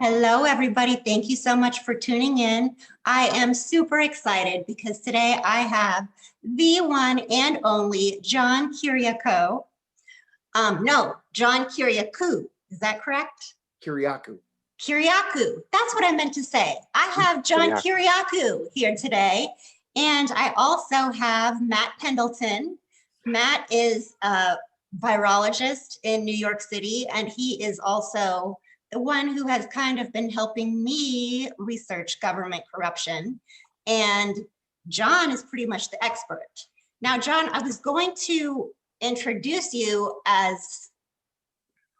Hello, everybody. Thank you so much for tuning in. I am super excited because today I have the one and only John Kiriakou. No, John Kiriakou. Is that correct? Kiriakou. Kiriakou. That's what I meant to say. I have John Kiriakou here today. And I also have Matt Pendleton. Matt is a virologist in New York City, and he is also the one who has kind of been helping me research government corruption. And John is pretty much the expert. Now, John, I was going to introduce you as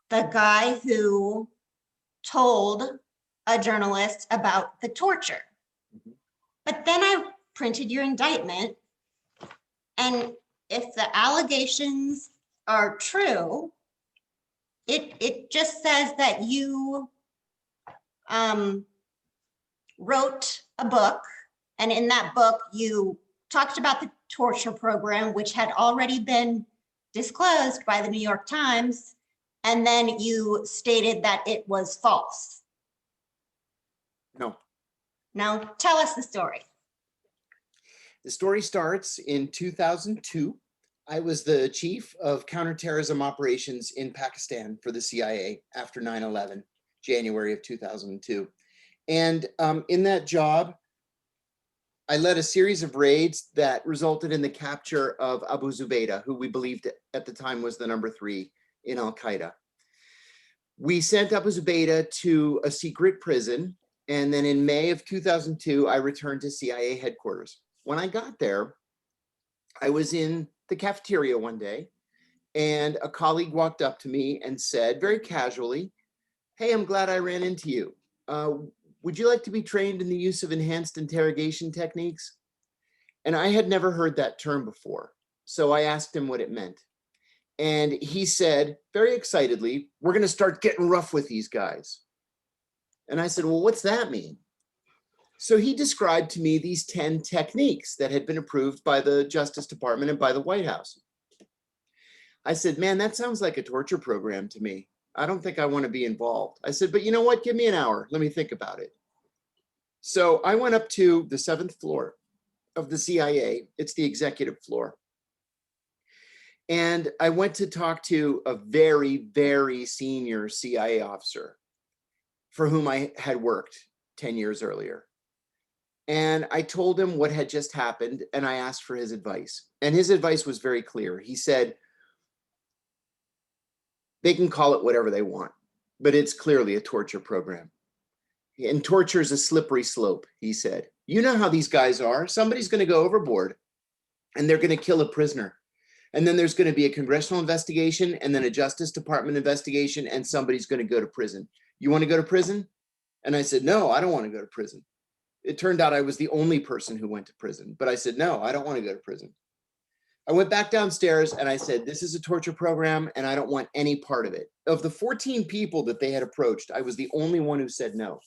the guy who told a journalist about the torture. But then I printed your indictment, and if the allegations are true, it just says that you wrote a book, and in that book you talked about the torture program, which had already been disclosed by the New York Times, and then you stated that it was false. No. Now, tell us the story. The story starts in 2002. I was the chief of counterterrorism operations in Pakistan for the CIA after 9/11, January of 2002. And in that job, I led a series of raids that resulted in the capture of Abu Zubaydah, who we believed at the time was the #3 in Al-Qaeda. We sent Abu Zubaydah to a secret prison. And then in May of 2002, I returned to CIA headquarters. When I got there, I was in the cafeteria one day, and a colleague walked up to me and said very casually, "Hey, I'm glad I ran into you. Would you like to be trained in the use of enhanced interrogation techniques?" And I had never heard that term before. So I asked him what it meant. And he said very excitedly, "We're going to start getting rough with these guys." And I said, "Well, what's that mean?" So he described to me these 10 techniques that had been approved by the Justice Department and by the White House. I said, "Man, that sounds like a torture program to me. I don't think I want to be involved." I said, "But you know what? Give me an hour. Let me think about it." So I went up to the 7th floor of the CIA. It's the executive floor. And I went to talk to a very, very senior CIA officer for whom I had worked 10 years earlier. And I told him what had just happened, and I asked for his advice. And his advice was very clear. He said, "They can call it whatever they want, but it's clearly a torture program. And torture is a slippery slope," he said. "You know how these guys are. Somebody's going to go overboard, and they're going to kill a prisoner. And then there's going to be a congressional investigation, and then a Justice Department investigation, and somebody's going to go to prison. You want to go to prison?" And I said, "No, I don't want to go to prison." It turned out I was the only person who went to prison, but I said, "No, I don't want to go to prison." I went back downstairs and I said, "This is a torture program and I don't want any part of it." Of the 14 people that they had approached, I was the only one who said no.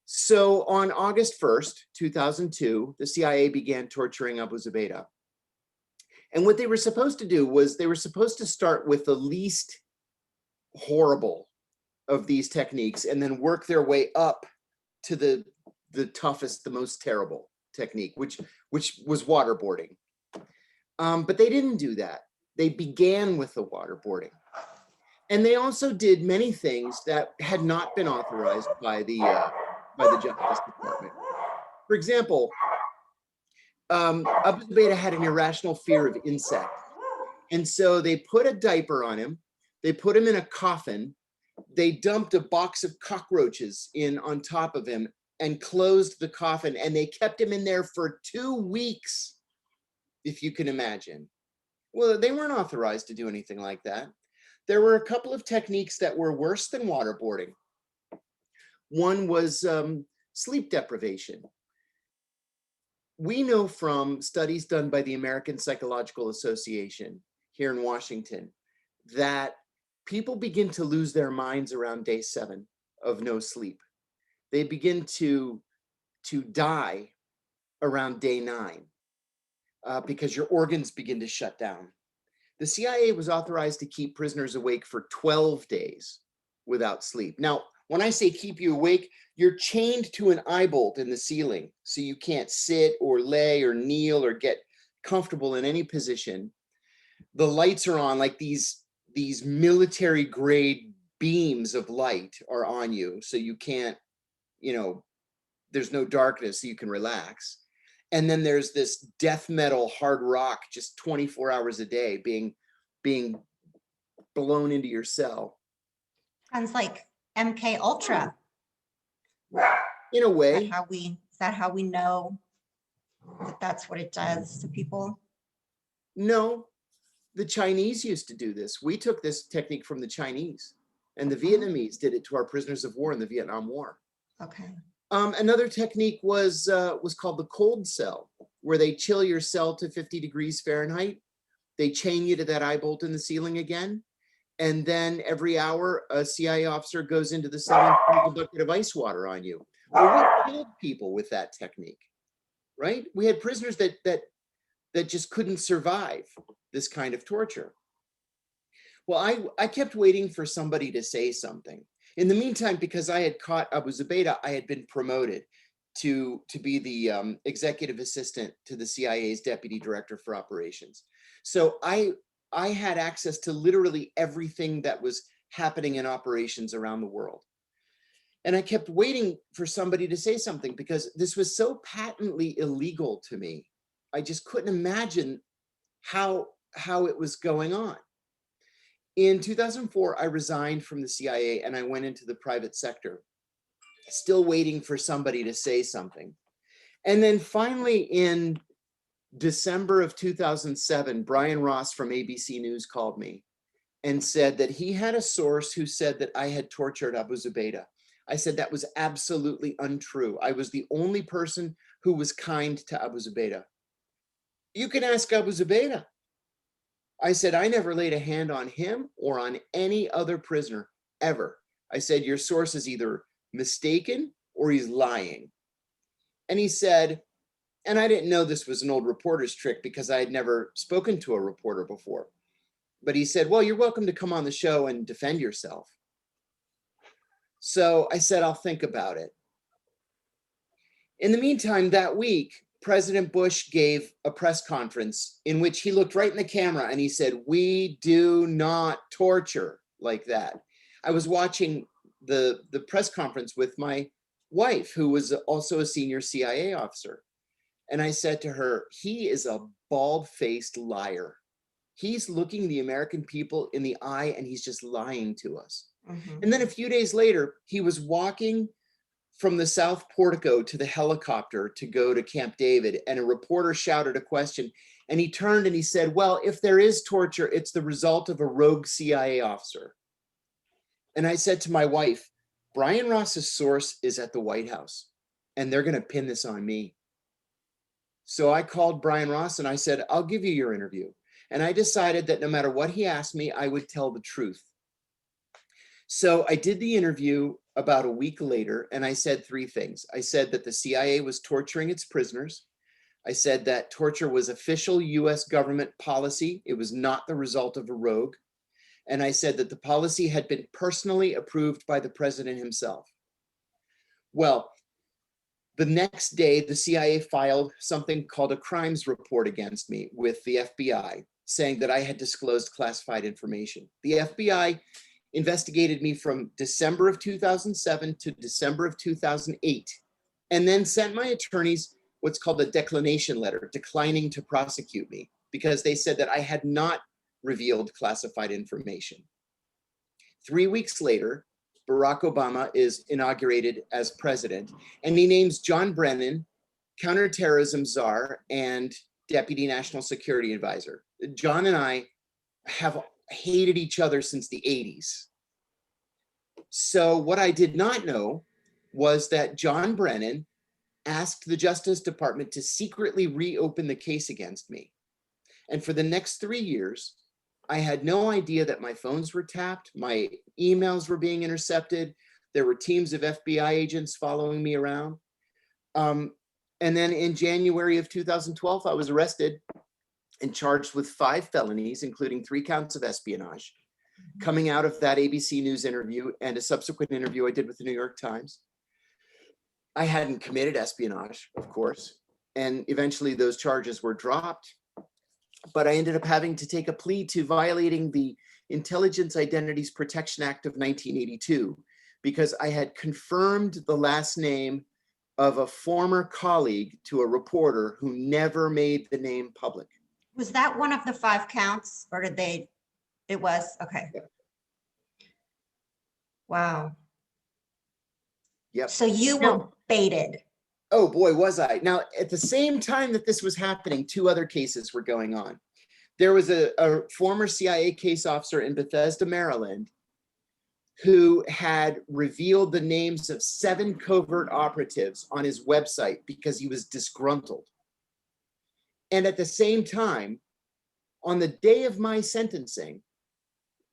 So on August 1st, 2002, the CIA began torturing Abu Zubaydah. And what they were supposed to do was they were supposed to start with the least horrible of these techniques and then work their way up to the toughest, the most terrible technique, which was waterboarding. But they didn't do that. They began with the waterboarding. And they also did many things that had not been authorized by the Justice Department. For example, Abu Zubaydah had an irrational fear of insects. And so they put a diaper on him. They put him in a coffin. They dumped a box of cockroaches in on top of him and closed the coffin, and they kept him in there for 2 weeks, if you can imagine. Well, they weren't authorized to do anything like that. There were a couple of techniques that were worse than waterboarding. One was sleep deprivation. We know from studies done by the American Psychological Association here in Washington that people begin to lose their minds around day 7 of no sleep. They begin to die around day 9 because your organs begin to shut down. The CIA was authorized to keep prisoners awake for 12 days without sleep. Now, When I say keep you awake, you're chained to an eye bolt in the ceiling, so you can't sit or lay or kneel or get comfortable in any position. The lights are on, like these military grade beams of light are on you, so you can't, there's no darkness, so you can relax. And then there's this death metal hard rock just 24 hours a day being blown into your cell. Sounds like MK Ultra. In a Is way. that how we know that that's what it does to people? No, the Chinese used to do this. We took this technique from the Chinese, and the Vietnamese did it to our prisoners of war in the Vietnam War. Okay. Another technique was called the cold cell, where they chill your cell to 50 degrees Fahrenheit. They chain you to that eye bolt in the ceiling again. And then every hour, a CIA officer goes into the cell and pours a bucket of ice water on you. Well, we killed people with that technique, right? We had prisoners that just couldn't survive this kind of torture. Well, I kept waiting for somebody to say something. In the meantime, because I had caught Abu Zubaydah, I had been promoted to be the executive assistant to the CIA's deputy director for operations. So I had access to literally everything that was happening in operations around the world. And I kept waiting for somebody to say something because this was so patently illegal to me. I just couldn't imagine how it was going on. In 2004, I resigned from the CIA and I went into the private sector, still waiting for somebody to say something. And then finally in December of 2007, Brian Ross from ABC News called me and said that he had a source who said that I had tortured Abu Zubaydah. I said that was absolutely untrue. I was the only person who was kind to Abu Zubaydah. You can ask Abu Zubaydah. I said, I never laid a hand on him or on any other prisoner ever. I said, your source is either mistaken or he's lying. And he said, and I didn't know this was an old reporter's trick because I had never spoken to a reporter before. But he said, well, you're welcome to come on the show and defend yourself. So I said, I'll think about it. In the meantime, that week, President Bush gave a press conference in which he looked right in the camera and he said, we do not torture like that. I was watching the press conference with my wife, who was also a senior CIA officer. And I said to her, he is a bald-faced liar. He's looking the American people in the eye and he's just lying to us. Mm-hmm. And then a few days later, he was walking from the South Portico to the helicopter to go to Camp David, and a reporter shouted a question, and he turned and he said, well, if there is torture, it's the result of a rogue CIA officer. And I said to my wife, Brian Ross's source is at the White House, and they're going to pin this on me. So I called Brian Ross and I said, I'll give you your interview. And I decided that no matter what he asked me, I would tell the truth. So I did the interview about a week later, and I said three things. I said that the CIA was torturing its prisoners. I said that torture was official US government policy. It was not the result of a rogue. And I said that the policy had been personally approved by the president himself. Well, the next day, the CIA filed something called a crimes report against me with the FBI, saying that I had disclosed classified information. The FBI investigated me from December of 2007 to December of 2008, and then sent my attorneys what's called a declination letter, declining to prosecute me, because they said that I had not revealed classified information. 3 weeks later, Barack Obama is inaugurated as president, and he names John Brennan counterterrorism czar and deputy national security advisor. John and I have hated each other since the 80s. So what I did not know was that John Brennan asked the Justice Department to secretly reopen the case against me. And for the next 3 years, I had no idea that my phones were tapped, my emails were being intercepted, there were teams of FBI agents following me around. And then in January of 2012, I was arrested and charged with 5 felonies, including 3 counts of espionage. coming out of that ABC News interview and a subsequent interview I did with the New York Times. I hadn't committed espionage, of course, and eventually those charges were dropped. But I ended up having to take a plea to violating the Intelligence Identities Protection Act of 1982 because I had confirmed the last name of a former colleague to a reporter who never made the name public. Was that one of the 5 counts, or did they? It was, okay. Yep. Wow. Yep. So you were baited. Oh boy, was I. Now, at the same time that this was happening, 2 other cases were going on. There was a former CIA case officer in Bethesda, Maryland, who had revealed the names of 7 covert operatives on his website because he was disgruntled. And at the same time, on the day of my sentencing,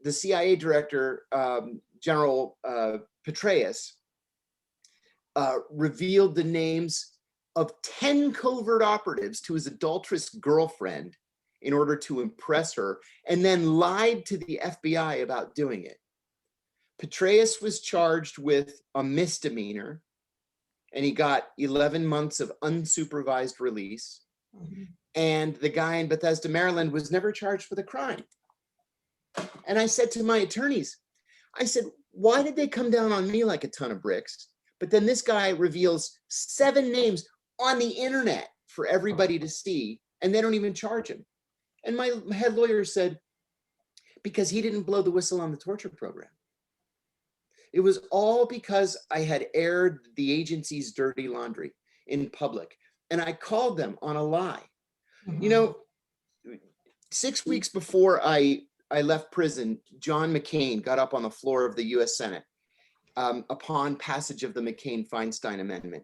the CIA director, General Petraeus, revealed the names of 10 covert operatives to his adulterous girlfriend in order to impress her, and then lied to the FBI about doing it. Petraeus was charged with a misdemeanor, and he got 11 months of unsupervised release. Mm-hmm. And the guy in Bethesda, Maryland was never charged with a crime. And I said to my attorneys, I said, why did they come down on me like a ton of bricks? But then this guy reveals 7 names on the internet for everybody to see, and they don't even charge him. And my head lawyer said, because he didn't blow the whistle on the torture program. It was all because I had aired the agency's dirty laundry in public, and I called them on a lie. Mm-hmm. You know, 6 weeks before I left prison, John McCain got up on the floor of the US Senate upon passage of the McCain-Feinstein Amendment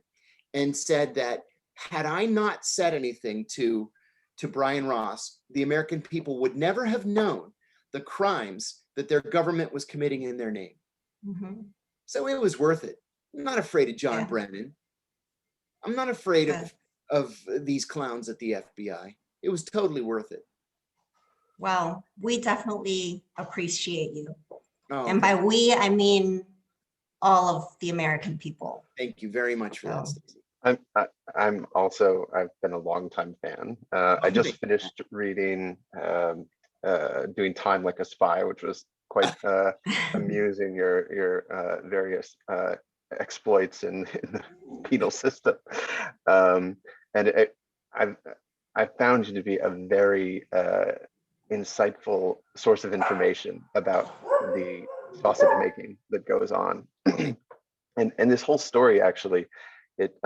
and said that had I not said anything to Brian Ross, the American people would never have known the crimes that their government was committing in their name. Mm-hmm. So it was worth it. I'm not afraid of John Brennan. I'm not afraid of these clowns at the FBI. It was totally worth it. Well, we definitely appreciate you. Oh, and by we, I mean all of the American people. Thank you very much for that, Stacey. I'm also, I've been a longtime fan. I just finished reading Doing Time Like a Spy, which was quite amusing, your various exploits in the penal system. And I've found you to be a very insightful source of information about the sausage making that goes on. And this whole story, actually, it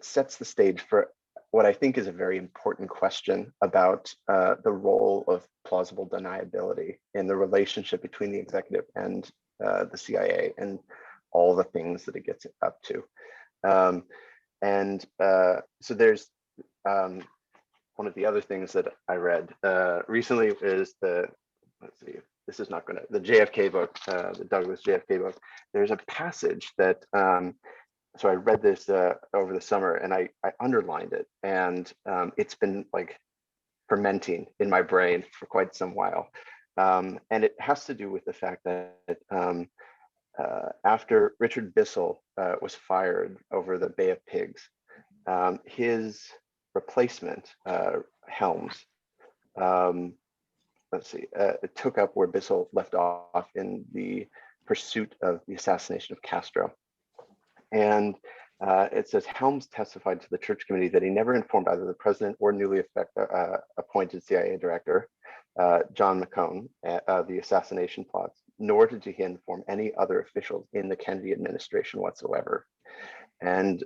sets the stage for what I think is a very important question about the role of plausible deniability in the relationship between the executive and the CIA and all the things that it gets up to. So there's one of the other things that I read recently is the JFK book, the Douglas JFK book. There's a passage that, so I read this over the summer and I underlined it, and it's been like fermenting in my brain for quite some while. And it has to do with the fact that after Richard Bissell was fired over the Bay of Pigs, his replacement, Helms, it took up where Bissell left off in the pursuit of the assassination of Castro. And it says, Helms testified to the Church Committee that he never informed either the president or newly appointed CIA director, John McCone, of the assassination plots, nor did he inform any other officials in the Kennedy administration whatsoever. And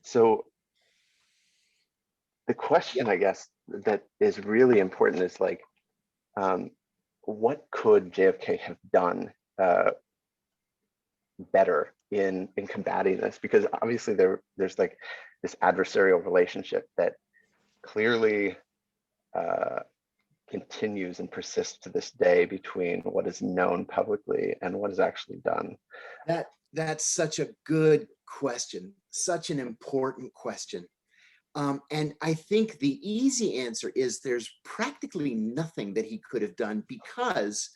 so the question, I guess, that is really important is like, what could JFK have done better in combating this? Because obviously there's like this adversarial relationship that clearly continues and persists to this day between what is known publicly and what is actually done. That's such a good question, such an important question. And I think the easy answer is there's practically nothing that he could have done because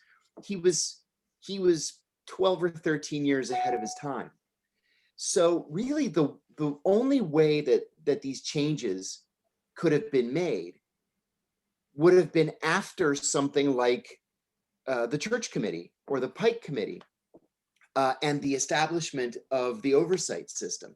he was 12 or 13 years ahead of his time. So really the only way that these changes could have been made would have been after something like the Church Committee or the Pike Committee and the establishment of the oversight system.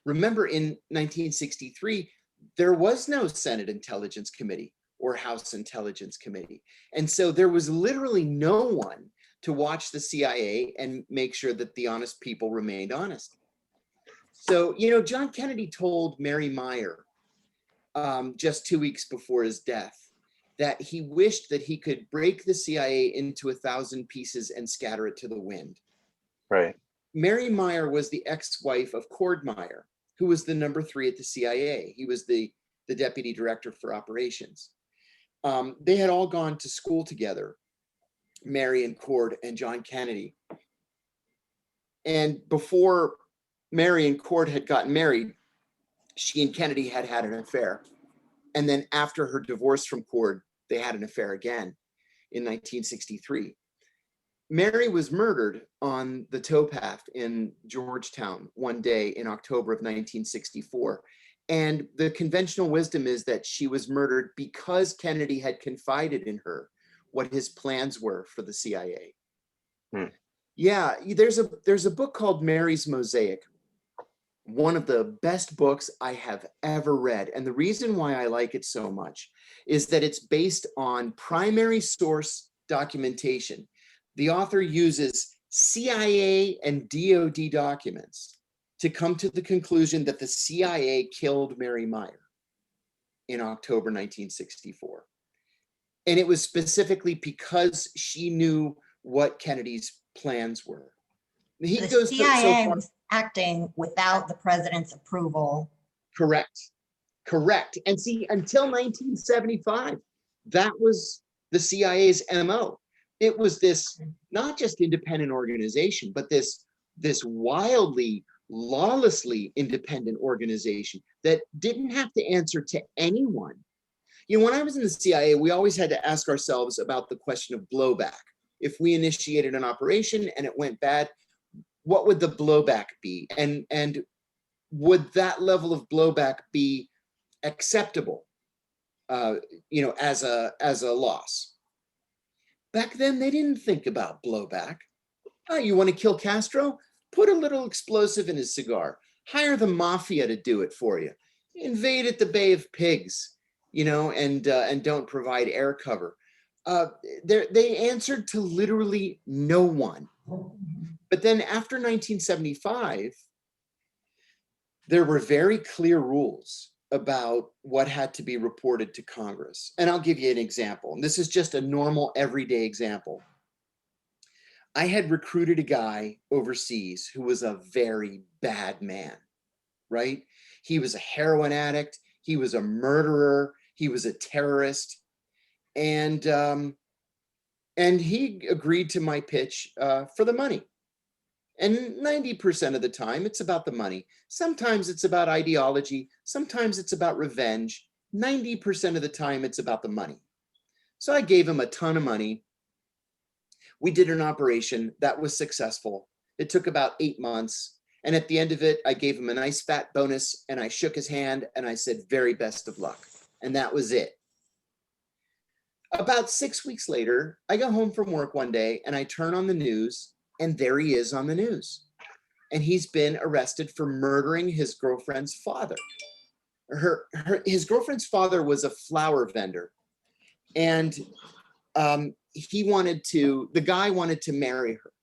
Remember, in 1963, there was no Senate Intelligence Committee or House Intelligence Committee. And so there was literally no one to watch the CIA and make sure that the honest people remained honest. So, you know, John Kennedy told Mary Meyer just 2 weeks before his death that he wished that he could break the CIA into 1,000 pieces and scatter it to the wind. Right. Mary Meyer was the ex-wife of Cord Meyer, who was the number 3 at the CIA. He was the deputy director for operations. They had all gone to school together, Mary and Cord and John Kennedy. And before Mary and Cord had gotten married, she and Kennedy had had an affair. And then after her divorce from Cord, they had an affair again in 1963. Mary was murdered on the towpath in Georgetown one day in October of 1964. And the conventional wisdom is that she was murdered because Kennedy had confided in her what his plans were for the CIA. Yeah, there's a book called Mary's Mosaic, one of the best books I have ever read. And the reason why I like it so much is that it's based on primary source documentation. The author uses CIA and DOD documents to come to the conclusion that the CIA killed Mary Meyer in October 1964. And it was specifically because she knew what Kennedy's plans were. He The goes CIA so far, was acting without the president's approval. correct. And see, until 1975, that was the CIA's MO. It was this not just independent organization, but this wildly, lawlessly independent organization that didn't have to answer to anyone. You know, when I was in the CIA, we always had to ask ourselves about the question of blowback. If we initiated an operation and it went bad, what would the blowback be? And would that level of blowback be acceptable, you know, as a loss? Back then, they didn't think about blowback. Oh, you want to kill Castro? Put a little explosive in his cigar. Hire the mafia to do it for you. Invade at the Bay of Pigs, you know, and don't provide air cover. They answered to literally no one. But then after 1975, there were very clear rules about what had to be reported to Congress. And I'll give you an example. And this is just a normal, everyday example. I had recruited a guy overseas who was a very bad man, right? He was a heroin addict. He was a murderer. He was a terrorist. And he agreed to my pitch for the money. And 90% of the time, it's about the money. Sometimes it's about ideology. Sometimes it's about revenge. 90% of the time, it's about the money. So I gave him a ton of money. We did an operation that was successful. It took about 8 months. And at the end of it, I gave him a nice fat bonus and I shook his hand and I said, very best of luck. And that was it. About 6 weeks later, I go home from work one day and I turn on the news. And there he is on the news. And he's been arrested for murdering his girlfriend's father. His girlfriend's father was a flower vendor. And the guy wanted to marry her.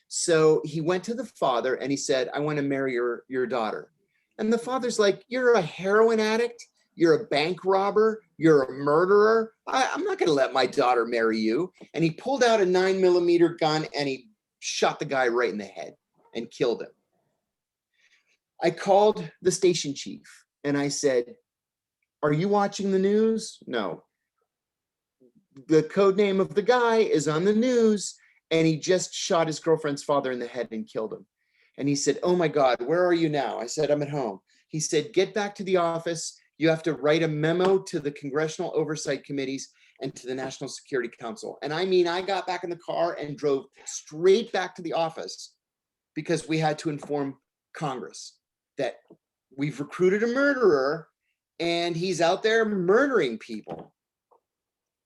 So he went to the father and he said, I want to marry your daughter. And the father's like, you're a heroin addict. You're a bank robber. You're a murderer. I'm not going to let my daughter marry you. And he pulled out a 9mm gun and he shot the guy right in the head and killed him. I called the station chief and I said, are you watching the news? No. The code name of the guy is on the news and he just shot his girlfriend's father in the head and killed him. And he said, oh my God, where are you now? I said, I'm at home. He said, get back to the office You have to write a memo to the congressional oversight committees and to the National Security Council. And I mean, I got back in the car and drove straight back to the office because we had to inform Congress that we've recruited a murderer and he's out there murdering people.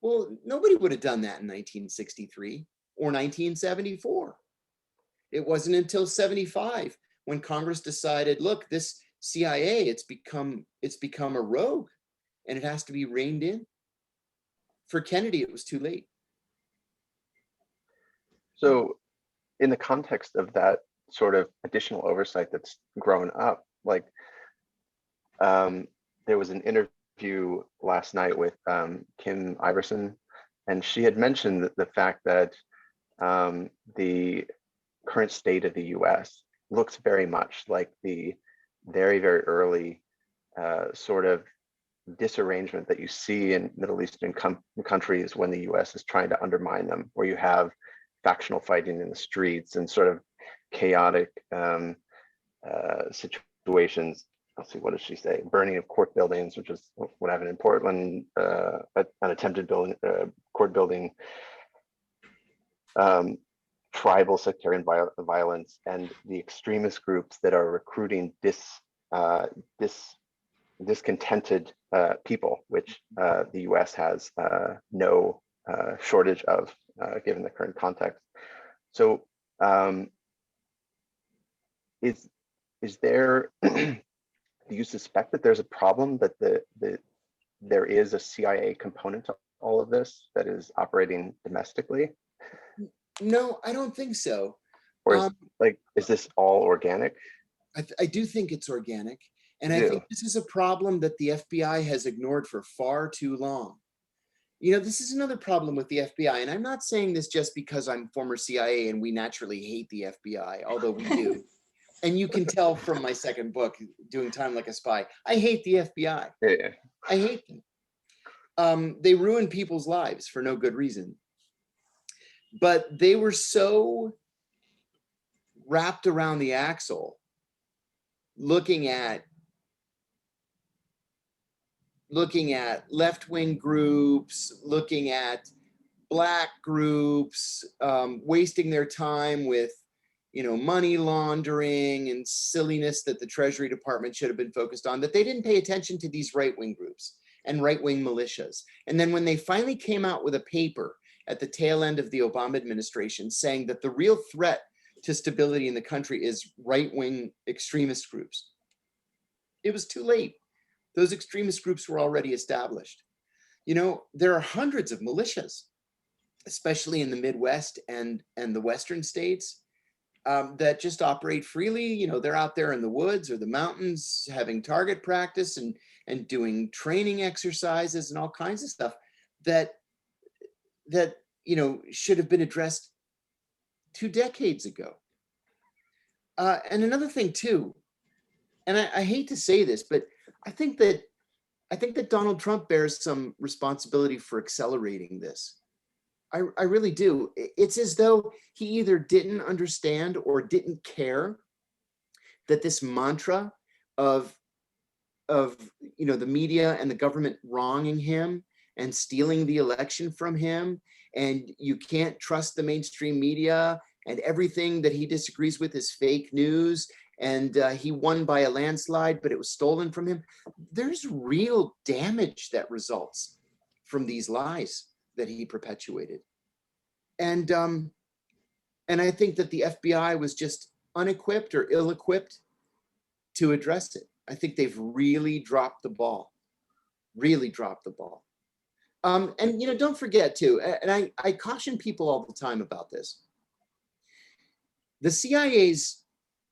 Well, nobody would have done that in 1963 or 1974. It wasn't until 75 when Congress decided, look, this CIA, it's become a rogue and it has to be reined in. For Kennedy, it was too late. So in the context of that sort of additional oversight that's grown up, like there was an interview last night with Kim Iverson, and she had mentioned the fact that the current state of the US looks very much like the very, very early sort of disarrangement that you see in Middle Eastern countries when the US is trying to undermine them, where you have factional fighting in the streets and sort of chaotic situations. Let's see, what does she say? Burning of court buildings, which is what happened in Portland, an attempted court building, tribal sectarian violence, and the extremist groups that are recruiting discontented people, which the US has no shortage of, given the current context. So is there, do you suspect that there's a problem that there is a CIA component to all of this that is operating domestically? No, I don't think so. Or is this all organic? I do think it's organic. And I think this is a problem that the FBI has ignored for far too long. You know, this is another problem with the FBI. And I'm not saying this just because I'm former CIA and we naturally hate the FBI, although we do. And you can tell from my second book, Doing Time Like a Spy, I hate the FBI. Yeah. I hate them. They ruin people's lives for no good reason. But they were so wrapped around the axle, looking at left-wing groups, looking at Black groups, wasting their time with, you know, money laundering and silliness that the Treasury Department should have been focused on, that they didn't pay attention to these right-wing groups and right-wing militias. And then when they finally came out with a paper at the tail end of the Obama administration saying that the real threat to stability in the country is right-wing extremist groups, it was too late. Those extremist groups were already established. You know, there are hundreds of militias, especially in the Midwest and the Western states, that just operate freely. You know, they're out there in the woods or the mountains having target practice and doing training exercises and all kinds of stuff that you know should have been addressed 2 decades ago. And another thing too, and I hate to say this, but I think that Donald Trump bears some responsibility for accelerating this. I really do. It's as though he either didn't understand or didn't care that this mantra of you know the media and the government wronging him and stealing the election from him, and you can't trust the mainstream media, and everything that he disagrees with is fake news, and he won by a landslide, but it was stolen from him. There's real damage that results from these lies that he perpetuated. And I think that the FBI was just unequipped or ill-equipped to address it. I think they've really dropped the ball, really dropped the ball. And, you know, don't forget too, and I caution people all the time about this. The CIA's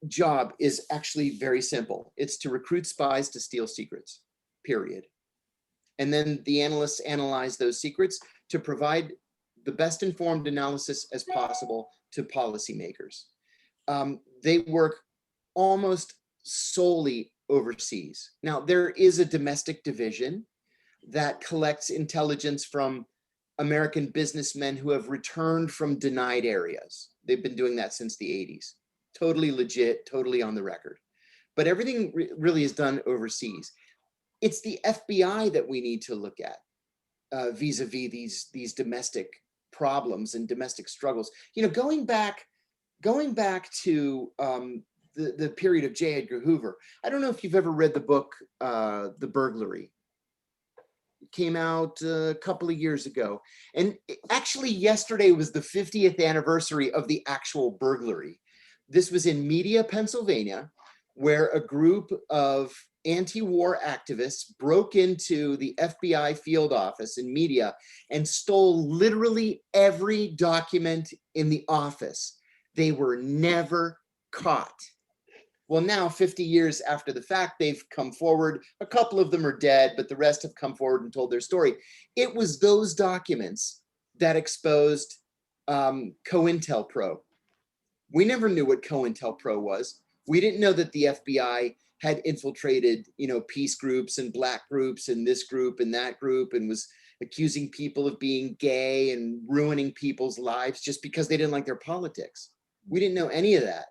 job is actually very simple. It's to recruit spies to steal secrets, period. And then the analysts analyze those secrets to provide the best informed analysis as possible to policymakers. They work almost solely overseas. Now, there is a domestic division that collects intelligence from American businessmen who have returned from denied areas. They've been doing that since the 80s. Totally legit, totally on the record. But everything really is done overseas. it's the FBI that we need to look at vis-a-vis these domestic problems and domestic struggles. You know, going back to the period of J. Edgar Hoover. I don't know if you've ever read the book, The Burglary. It came out a couple of years ago. And actually yesterday was the 50th anniversary of the actual burglary. This was in Media, Pennsylvania, where a group of anti-war activists broke into the FBI field office in Media and stole literally every document in the office. They were never caught. Well, now 50 years after the fact, they've come forward. A couple of them are dead, but the rest have come forward and told their story. It was those documents that exposed COINTELPRO. We never knew what COINTELPRO was. We didn't know that the FBI had infiltrated, you know, peace groups and black groups and this group and that group, and was accusing people of being gay and ruining people's lives just because they didn't like their politics. We didn't know any of that.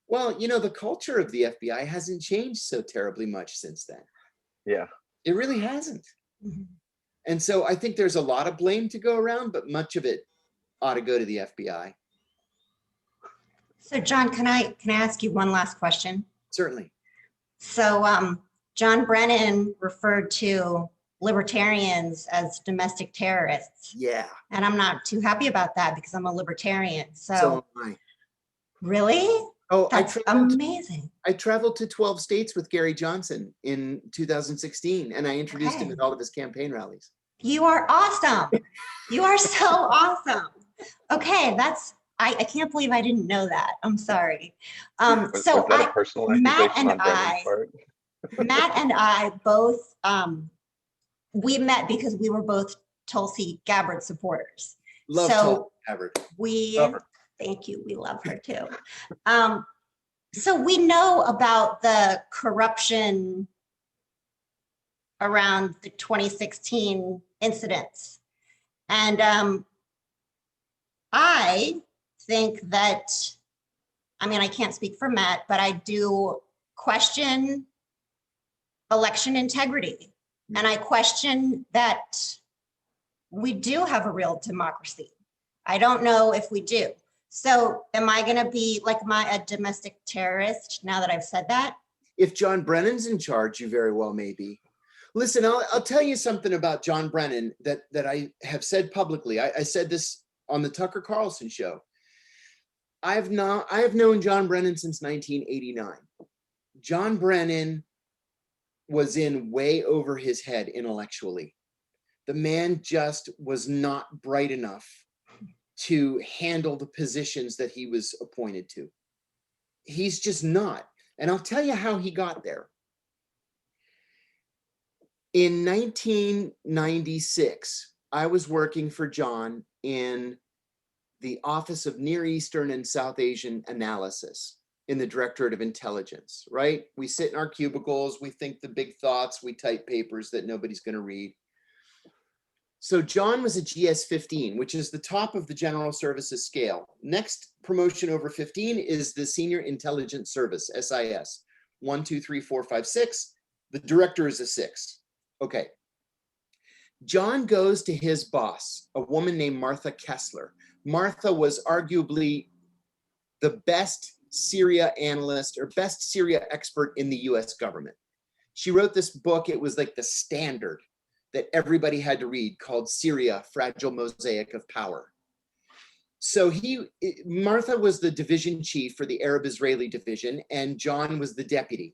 Well, you know, the culture of the FBI hasn't changed so terribly much since then. Yeah. It really hasn't. And so I think there's a lot of blame to go around, but much of it ought to go to the FBI. So John, can I ask you one last question? Certainly. So John Brennan referred to libertarians as domestic terrorists. Yeah. And I'm not too happy about that because I'm a libertarian. So am I. Really? Oh, That's amazing. I traveled to 12 states with Gary Johnson in 2016, and I introduced him at all of his campaign rallies. You are awesome. You are so awesome. Okay, I can't believe I didn't know that. I'm sorry. Was that a personal accusation on Brennan's part? Matt and I both, we met because we were both Tulsi Gabbard supporters. Love Tulsi Gabbard. Thank you. We love her too. So we know about the corruption around the 2016 incidents. And I think that, I mean, I can't speak for Matt, but I do question election integrity. And I question that we do have a real democracy. I don't know if we do. So am I going to be like a domestic terrorist now that I've said that? If John Brennan's in charge, you very well may be. Listen, I'll tell you something about John Brennan that I have said publicly. I said this on the Tucker Carlson show. I have known John Brennan since 1989. John Brennan was in way over his head intellectually. The man just was not bright enough to handle the positions that he was appointed to. He's just not. And I'll tell you how he got there. In 1996, I was working for John in the Office of Near Eastern and South Asian Analysis in the Directorate of Intelligence, right? We sit in our cubicles, we think the big thoughts, we type papers that nobody's going to read. So John was a GS-15, which is the top of the General Services scale. Next promotion over 15 is the Senior Intelligence Service, SIS. 1, 2, 3, 4, 5, 6. The director is a 6. Okay. John goes to his boss, a woman named Martha Kessler. Martha was arguably the best Syria analyst or best Syria expert in the US government. She wrote this book. It was like the standard that everybody had to read, called Syria, Fragile Mosaic of Power. So Martha was the division chief for the Arab-Israeli division, and John was the deputy.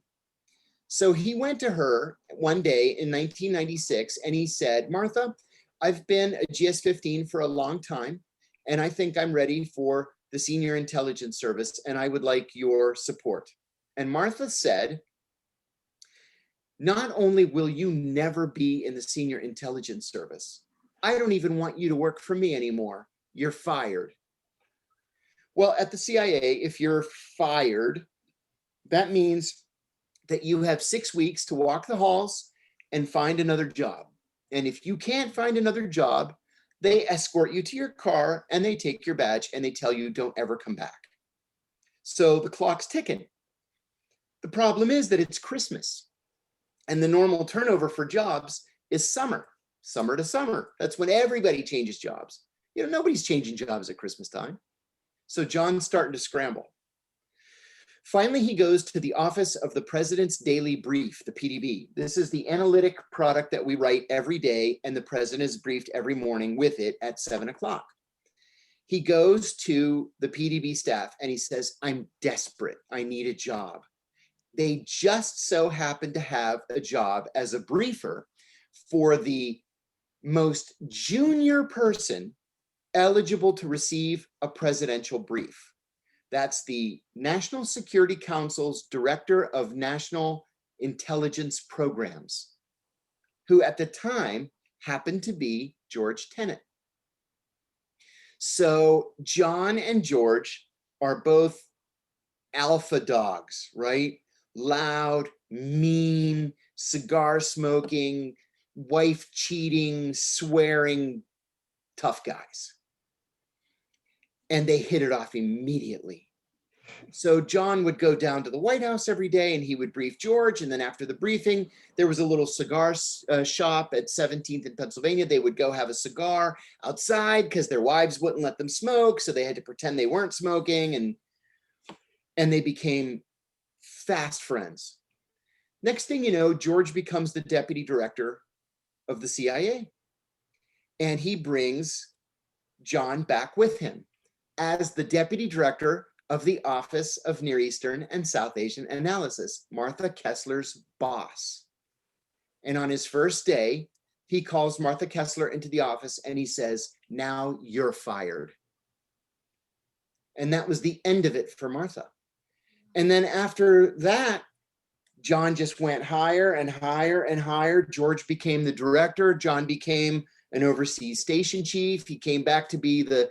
So he went to her one day in 1996, and he said, Martha, I've been a GS-15 for a long time, and I think I'm ready for the Senior Intelligence Service, and I would like your support. And Martha said, not only will you never be in the Senior Intelligence Service, I don't even want you to work for me anymore. You're fired. Well, at the CIA, if you're fired, that means that you have 6 weeks to walk the halls and find another job. And if you can't find another job, they escort you to your car and they take your badge and they tell you don't ever come back. So the clock's ticking. The problem is that it's Christmas. And the normal turnover for jobs is summer to summer. That's when everybody changes jobs. You know, nobody's changing jobs at Christmas time. So John's starting to scramble. Finally, he goes to the Office of the President's Daily Brief, the PDB. This is the analytic product that we write every day, and the president is briefed every morning with it at 7 o'clock. He goes to the PDB staff and he says, I'm desperate. I need a job. They just so happen to have a job as a briefer for the most junior person eligible to receive a presidential brief. That's the National Security Council's Director of National Intelligence Programs, who at the time happened to be George Tenet. So John and George are both alpha dogs, right? Loud, mean, cigar smoking, wife cheating, swearing, tough guys. And they hit it off immediately. So John would go down to the White House every day and he would brief George. And then after the briefing, there was a little cigar shop at 17th in Pennsylvania. They would go have a cigar outside because their wives wouldn't let them smoke. So they had to pretend they weren't smoking, and they became fast friends. Next thing you know, George becomes the deputy director of the CIA. And he brings John back with him as the deputy director of the Office of Near Eastern and South Asian Analysis, Martha Kessler's boss. And on his first day, he calls Martha Kessler into the office and he says, now you're fired. And that was the end of it for Martha. And then after that, John just went higher and higher and higher. George became the director. John became an overseas station chief. He came back to be the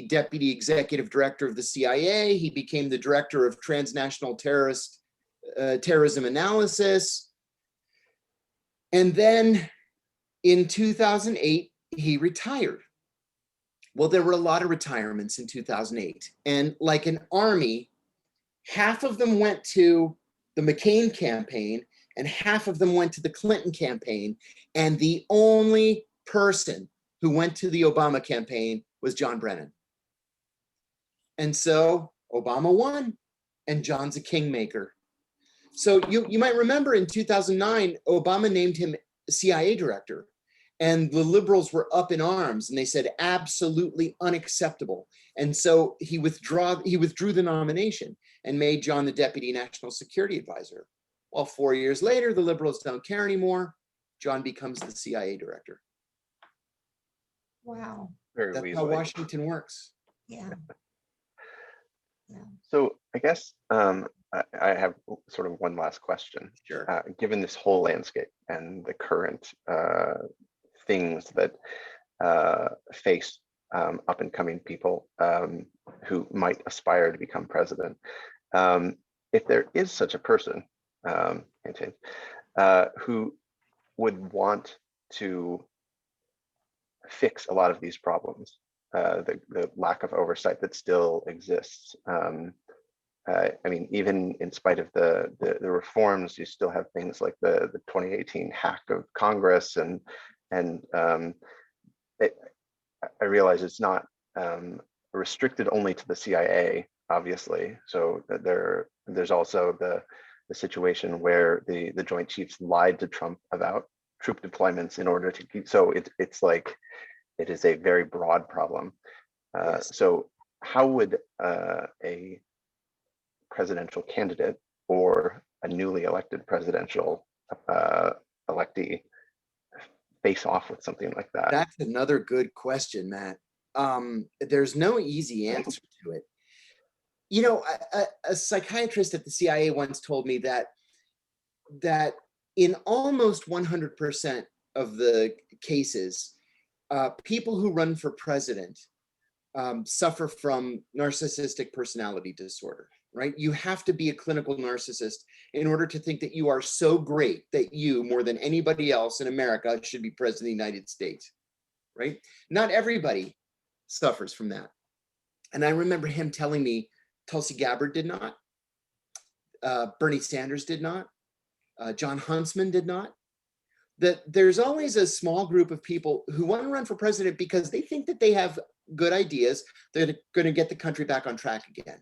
deputy executive director of the CIA. He became the director of transnational terrorism analysis. And then in 2008, he retired. Well, there were a lot of retirements in 2008. And like an army, half of them went to the McCain campaign and half of them went to the Clinton campaign. And the only person who went to the Obama campaign was John Brennan. And so Obama won and John's a kingmaker. So you might remember in 2009, Obama named him CIA director and the liberals were up in arms and they said absolutely unacceptable. And so he withdrew the nomination and made John the deputy national security advisor. Well, 4 years later, the liberals don't care anymore. John becomes the CIA director. Wow. That's how Washington works. Yeah. Yeah. So I guess I have sort of one last question. Sure. Given this whole landscape and the current things that face up and coming people who might aspire to become president, if there is such a person who would want to fix a lot of these problems, the lack of oversight that still exists. I mean, even in spite of the reforms, you still have things like the 2018 hack of Congress, and I realize it's not restricted only to the CIA, obviously. So there's also the situation where the Joint Chiefs lied to Trump about troop deployments in order to keep. So it's like it is a very broad problem. Yes. So how would a presidential candidate or a newly elected presidential electee face off with something like that? That's another good question, Matt. There's no easy answer to it. You know, a psychiatrist at the CIA once told me that in almost 100% of the cases, people who run for president suffer from narcissistic personality disorder, right? You have to be a clinical narcissist in order to think that you are so great that you, more than anybody else in America, should be president of the United States, right? Not everybody suffers from that. And I remember him telling me Tulsi Gabbard did not, Bernie Sanders did not, John Huntsman did not. That there's always a small group of people who want to run for president because they think that they have good ideas that are going to get the country back on track again.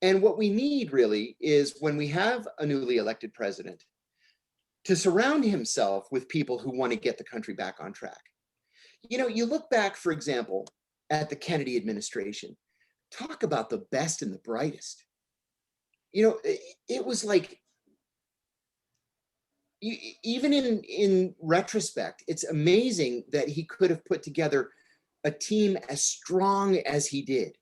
And what we need really is, when we have a newly elected president, to surround himself with people who want to get the country back on track. You know, you look back, for example, at the Kennedy administration, talk about the best and the brightest. You know, it was like, even in retrospect, it's amazing that he could have put together a team as strong as he did.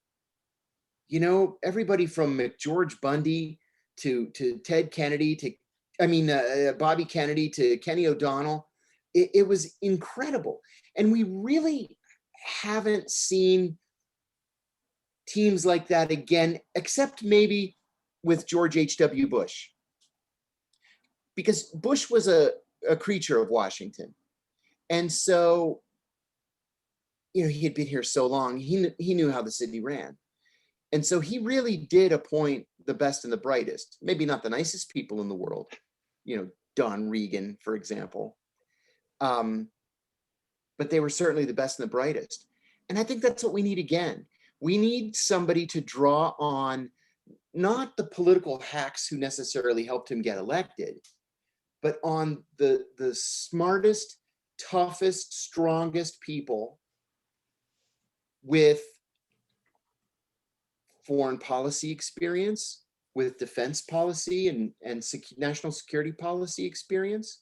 You know, everybody from McGeorge Bundy to Ted Kennedy to, Bobby Kennedy to Kenny O'Donnell. It was incredible. And we really haven't seen teams like that again, except maybe with George H.W. Bush. Because Bush was a creature of Washington. And so, you know, he had been here so long, he knew how the city ran. And so he really did appoint the best and the brightest, maybe not the nicest people in the world, you know, Don Regan, for example. But they were certainly the best and the brightest. And I think that's what we need again. We need somebody to draw on, not the political hacks who necessarily helped him get elected, but on the smartest, toughest, strongest people with foreign policy experience, with defense policy and national security policy experience.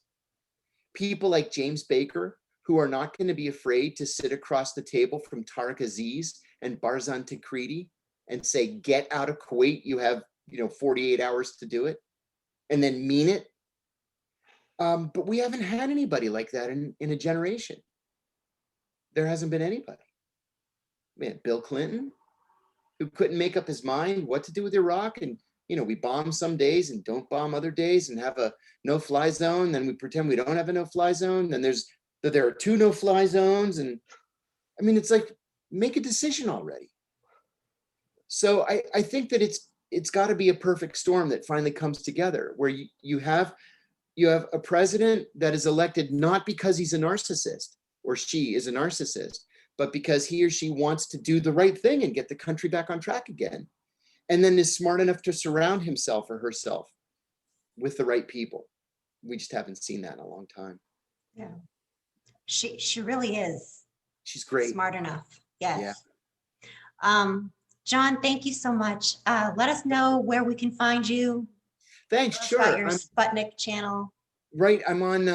People like James Baker, who are not going to be afraid to sit across the table from Tariq Aziz and Barzan Takriti and say, get out of Kuwait, you have 48 hours to do it, and then mean it. But we haven't had anybody like that in a generation. There hasn't been anybody. Man, Bill Clinton, who couldn't make up his mind what to do with Iraq. And, we bomb some days and don't bomb other days and have a no-fly zone. Then we pretend we don't have a no-fly zone. Then there are 2 no-fly zones. And it's like, make a decision already. So I think that it's got to be a perfect storm that finally comes together, where you have a president that is elected not because he's a narcissist or she is a narcissist, but because he or she wants to do the right thing and get the country back on track again. And then is smart enough to surround himself or herself with the right people. We just haven't seen that in a long time. Yeah. She really is. She's great. Smart enough. Yes. Yeah. John, thank you so much. Let us know where we can find you. Thanks. Sure. About your Sputnik channel. Right. I'm on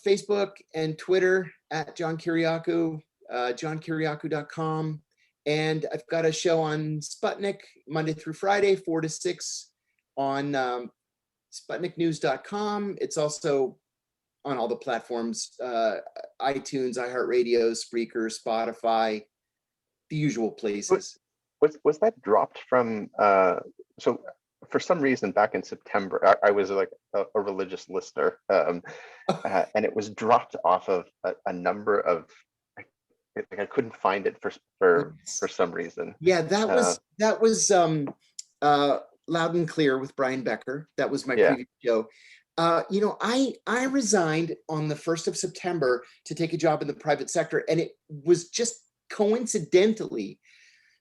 Facebook and Twitter at John Kiriakou, johnkiriakou.com. And I've got a show on Sputnik Monday through Friday, 4 to 6 on SputnikNews.com. It's also on all the platforms, iTunes, iHeartRadio, Spreaker, Spotify, the usual places. Was that dropped from, so for some reason back in September, I was like a religious listener, and it was dropped off of a number of, I couldn't find it for some reason. Yeah, that was Loud and Clear with Brian Becker. That was my previous show. I resigned on the 1st of September to take a job in the private sector, and it was just coincidentally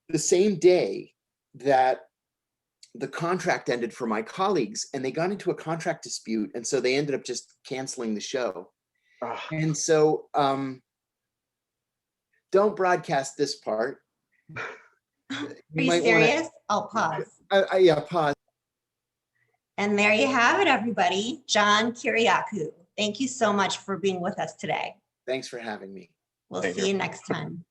the same day that the contract ended for my colleagues, and they got into a contract dispute, and so they ended up just canceling the show. And so don't broadcast this part. Are you serious? I'll pause. Yeah, pause. And there you have it, everybody. John Kiriakou. Thank you so much for being with us today. Thanks for having me. We'll see you next time.